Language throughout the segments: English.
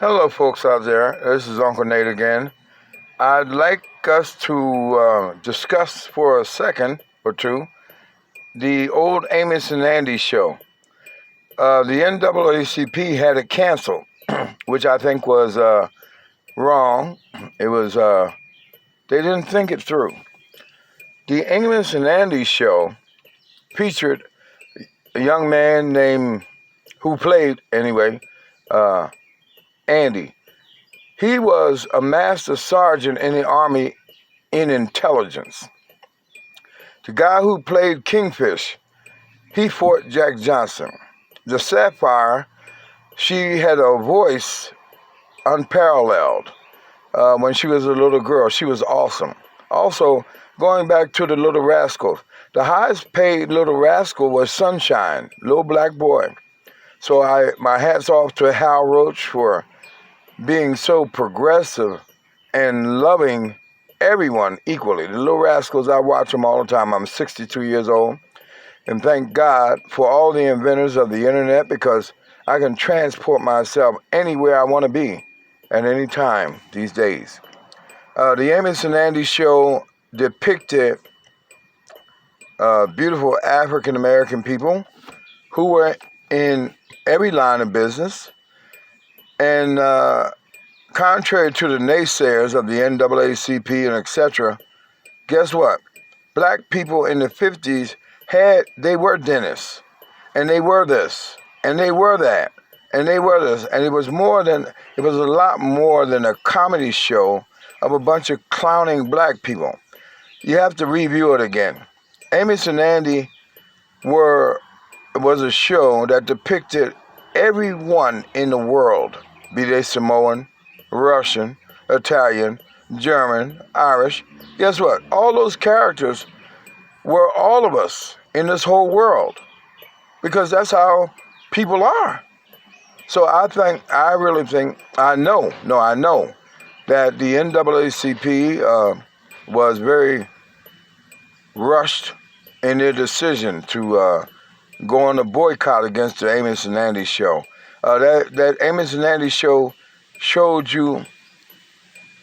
Hello, folks out there. This is Uncle Nate again. I'd like us to discuss for a second or two the old Amos and Andy show. The NAACP had it canceled, which I think was wrong. It was they didn't think it through. The Amos and Andy show featured a young man named who played anyway, Andy. He was a master sergeant in the Army in intelligence. The guy who played Kingfish, he fought Jack Johnson. The Sapphire, she had a voice unparalleled. When she was a little girl, she was awesome. Also, going back to the Little Rascals, the highest paid Little Rascal was Sunshine, little black boy. So my hat's off to Hal Roach for being so progressive and loving everyone equally. The Little Rascals, I watch them all the time. I'm 62 years old. And thank God for all the inventors of the internet because I can transport myself anywhere I want to be at any time these days. The Amos and Andy show depicted beautiful African American people who were in every line of business. And contrary to the naysayers of the NAACP and etc., guess what? Black people in the 50s they were dentists, and they were this, and they were that, and they were this, and it was a lot more than a comedy show of a bunch of clowning black people. You have to review it again. Amos and Andy was a show that depicted everyone in the world, be they Samoan, Russian, Italian, German, Irish. Guess what? All those characters were all of us in this whole world because that's how people are. So I know that the NAACP was very rushed in their decision to go on a boycott against the Amos and Andy show. That Amos and Andy show showed you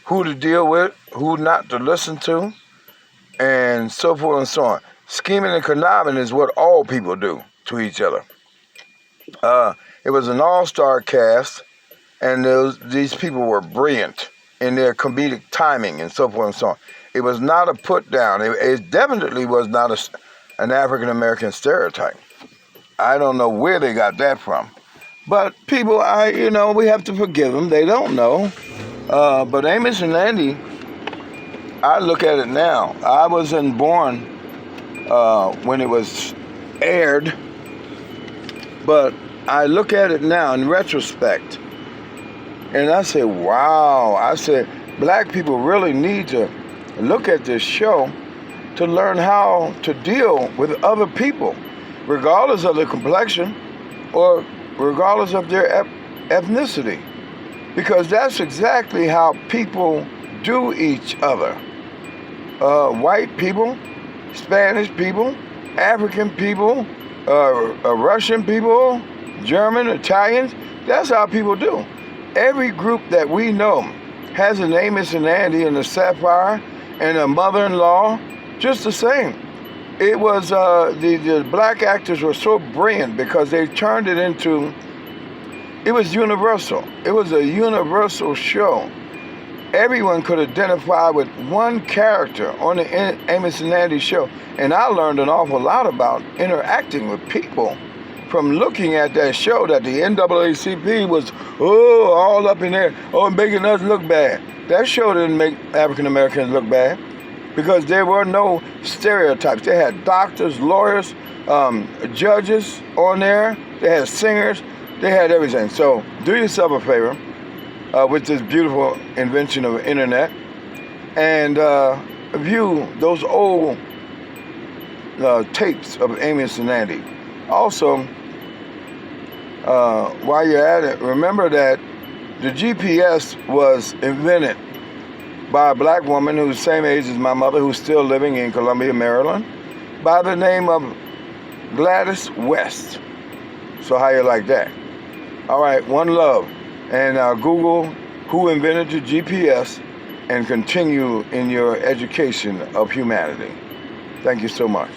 who to deal with, who not to listen to, and so forth and so on. Scheming and conniving is what all people do to each other. It was an all-star cast, and these people were brilliant in their comedic timing and so forth and so on. It was not a put-down. It definitely was not an African-American stereotype. I don't know where they got that from. But people, we have to forgive them. They don't know. But Amos and Andy, I look at it now. I wasn't born when it was aired, but I look at it now in retrospect, and I say, wow. I said, black people really need to look at this show to learn how to deal with other people, regardless of their complexion or regardless of their ethnicity, because that's exactly how people do each other. White people, Spanish people, African people, Russian people, German, Italians, that's how people do. Every group that we know has an Amos and Andy and a Sapphire and a mother-in-law, just the same. It was, the black actors were so brilliant because they turned it into, it was universal. It was a universal show. Everyone could identify with one character on the Amos and Andy show. And I learned an awful lot about interacting with people from looking at that show, that the NAACP was, all up in there, making us look bad. That show didn't make African Americans look bad because there were no stereotypes. They had doctors, lawyers, judges on there. They had singers. They had everything. So do yourself a favor with this beautiful invention of the internet and view those old tapes of Amos and Andy. Also, while you're at it, remember that the GPS was invented by a black woman who's the same age as my mother, who's still living in Columbia, Maryland, by the name of Gladys West. So how you like that? All right, one love. And Google who invented the GPS and continue in your education of humanity. Thank you so much.